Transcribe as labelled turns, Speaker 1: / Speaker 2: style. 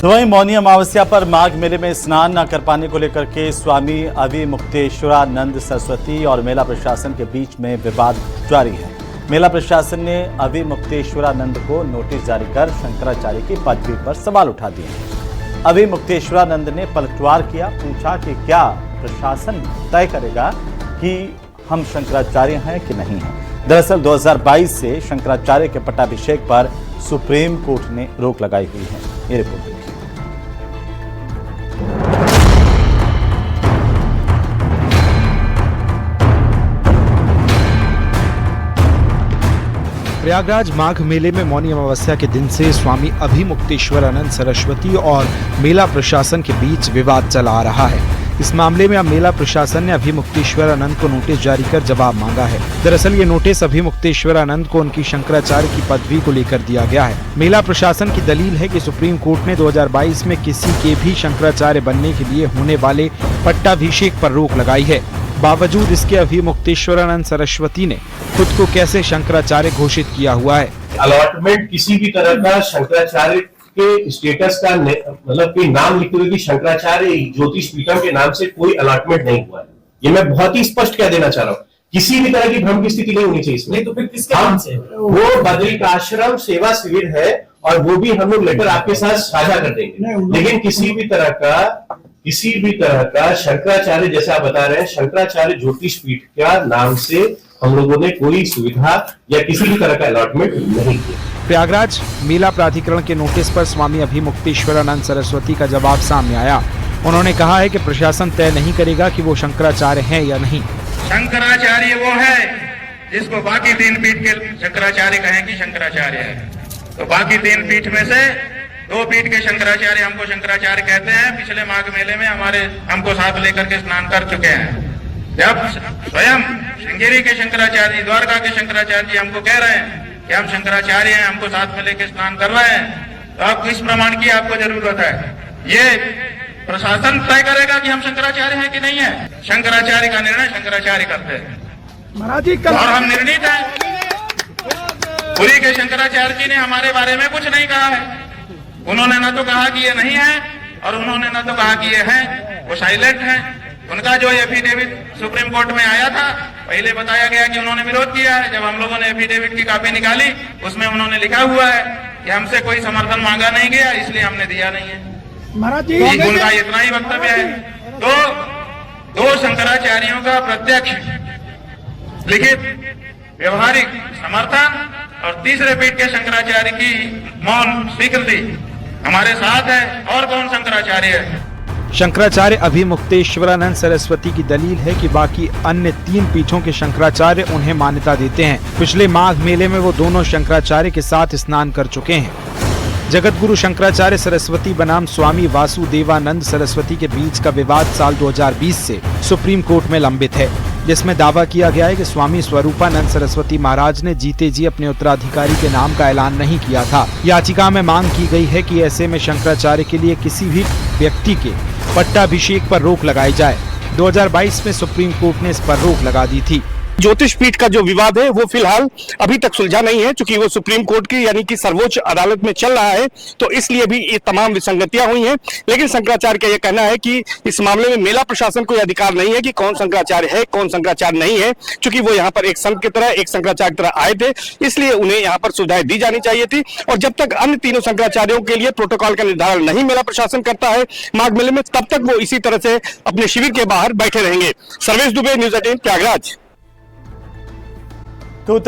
Speaker 1: तो वहीं मौनी अमावस्या पर माघ मेले में स्नान न कर पाने को लेकर के स्वामी अभिमुक्तेश्वरानंद सरस्वती और मेला प्रशासन के बीच में विवाद जारी है। मेला प्रशासन ने अभिमुक्तेश्वरानंद को नोटिस जारी कर शंकराचार्य की पदवी पर सवाल उठा दिए। अभिमुक्तेश्वरानंद ने पलटवार किया, पूछा कि क्या प्रशासन तय करेगा कि हम शंकराचार्य हैं कि नहीं हैं। दरअसल 2022 से शंकराचार्य के पट्टाभिषेक पर सुप्रीम कोर्ट ने रोक लगाई हुई है। ये रिपोर्ट देखिए।
Speaker 2: प्रयागराज माघ मेले में मौनी अमावस्या के दिन से स्वामी अभिमुक्तेश्वरानंद सरस्वती और मेला प्रशासन के बीच विवाद चला आ रहा है। इस मामले में अब मेला प्रशासन ने अभिमुक्तेश्वरानंद को नोटिस जारी कर जवाब मांगा है। दरअसल ये नोटिस अभिमुक्तेश्वरानंद को उनकी शंकराचार्य की पदवी को लेकर दिया गया है। मेला प्रशासन की दलील है कि सुप्रीम कोर्ट ने 2022 में किसी के भी शंकराचार्य बनने के लिए होने वाले पट्टाभिषेक पर रोक लगाई है। बावजूद इसके अभिमुक्तेश्वरानंद सरस्वती ने खुद को कैसे शंकराचार्य घोषित किया हुआ है।
Speaker 3: अलॉटमेंट किसी भी तरह का शंकराचार्य के स्टेटस का मतलब कि नाम लिखते हुए कि शंकराचार्य ज्योतिष पीठम के नाम से कोई अलॉटमेंट नहीं हुआ है। ये मैं बहुत ही स्पष्ट कह देना चाह रहा हूँ। किसी भी तरह की भ्रम की स्थिति नहीं होनी चाहिए इसमें। तो फिर किसके नाम से? वो बद्रिकाश्रम सेवा शिविर है और वो भी हम लोग लेकर आपके साथ साझा कर देंगे। लेकिन किसी भी तरह का शंकराचार्य, जैसे आप बता रहे हैं, शंकराचार्य ज्योतिष पीठ का नाम से हम लोगों ने कोई सुविधा या किसी भी तरह का अलॉटमेंट नहीं किया।
Speaker 2: प्रयागराज मेला प्राधिकरण के नोटिस पर स्वामी अभिमुक्तेश्वरानंद सरस्वती का जवाब सामने आया। उन्होंने कहा है कि प्रशासन तय नहीं करेगा कि वो शंकराचार्य हैं या नहीं।
Speaker 4: शंकराचार्य वो है जिसको बाकी 3 पीठ के शंकराचार्य कहें कि शंकराचार्य है। तो बाकी 3 पीठ में से 2 पीठ के शंकराचार्य हमको शंकराचार्य कहते हैं। पिछले माघ मेले में हमको साथ लेकर के स्नान कर चुके हैं। जब स्वयं श्रृंगेरी के शंकराचार्य जी, द्वारका के शंकराचार्य जी हमको कह रहे हैं कि हम शंकराचार्य हैं, हमको साथ में लेकर स्नान कर रहे हैं, तो अब किस प्रमाण की आपको जरूरत है? ये प्रशासन तय करेगा कि हम शंकराचार्य हैं कि नहीं है। शंकराचार्य का निर्णय शंकराचार्य करते हैं और हम निर्णीत हैं। पुरी के शंकराचार्य जी ने हमारे बारे में कुछ नहीं कहा है। उन्होंने न तो कहा कि ये नहीं है और उन्होंने न तो कहा कि ये है। वो साइलेंट है। उनका जो एफिडेविट सुप्रीम कोर्ट में आया था, पहले बताया गया कि उन्होंने विरोध किया है। जब हम लोगों ने एफिडेविट की कॉपी निकाली, उसमें उन्होंने लिखा हुआ है कि हमसे कोई समर्थन मांगा नहीं गया, इसलिए हमने दिया नहीं है। उनका इतना ही वक्तव्य है। तो 2 शंकराचार्यों का प्रत्यक्ष लिखित व्यवहारिक समर्थन और तीसरे पीठ के शंकराचार्य की मौन स्वीकृति हमारे साथ है। और कौन शंकराचार्य है?
Speaker 2: शंकराचार्य अभिमुक्तेश्वरानंद सरस्वती की दलील है कि बाकी अन्य 3 पीठों के शंकराचार्य उन्हें मान्यता देते हैं। पिछले माघ मेले में वो दोनों शंकराचार्य के साथ स्नान कर चुके हैं। जगत गुरु शंकराचार्य सरस्वती बनाम स्वामी वासुदेवानंद सरस्वती के बीच का विवाद साल 2020 से सुप्रीम कोर्ट में लंबित है, जिसमें दावा किया गया है कि स्वामी स्वरूपानंद सरस्वती महाराज ने जीते जी अपने उत्तराधिकारी के नाम का ऐलान नहीं किया था। याचिका में मांग की गई है कि ऐसे में शंकराचार्य के लिए किसी भी व्यक्ति के पट्टाभिषेक पर रोक लगाई जाए। 2022 में सुप्रीम कोर्ट ने इस पर रोक लगा दी थी।
Speaker 5: ज्योतिष पीठ का जो विवाद है वो फिलहाल अभी तक सुलझा नहीं है, क्योंकि वो सुप्रीम कोर्ट की यानी कि सर्वोच्च अदालत में चल रहा है, तो इसलिए भी ये तमाम विसंगतियां हुई हैं। लेकिन शंकराचार्य का ये कहना है कि इस मामले में मेला प्रशासन को अधिकार नहीं है कि कौन शंकराचार्य है कौन शंकराचार्य नहीं है, क्योंकि वो यहाँ पर एक संत की तरह, एक शंकराचार्य की तरह आए थे, इसलिए उन्हें यहाँ पर सुविधाएं दी जानी चाहिए थी। और जब तक अन्य 3 शंकराचार्यों के लिए प्रोटोकॉल का निर्धारण नहीं मेला प्रशासन करता है माघ मेले में, तब तक वो इसी तरह से अपने शिविर के बाहर बैठे रहेंगे। सर्वेश दुबे, न्यूज़ 18 प्रयागराज।
Speaker 1: तो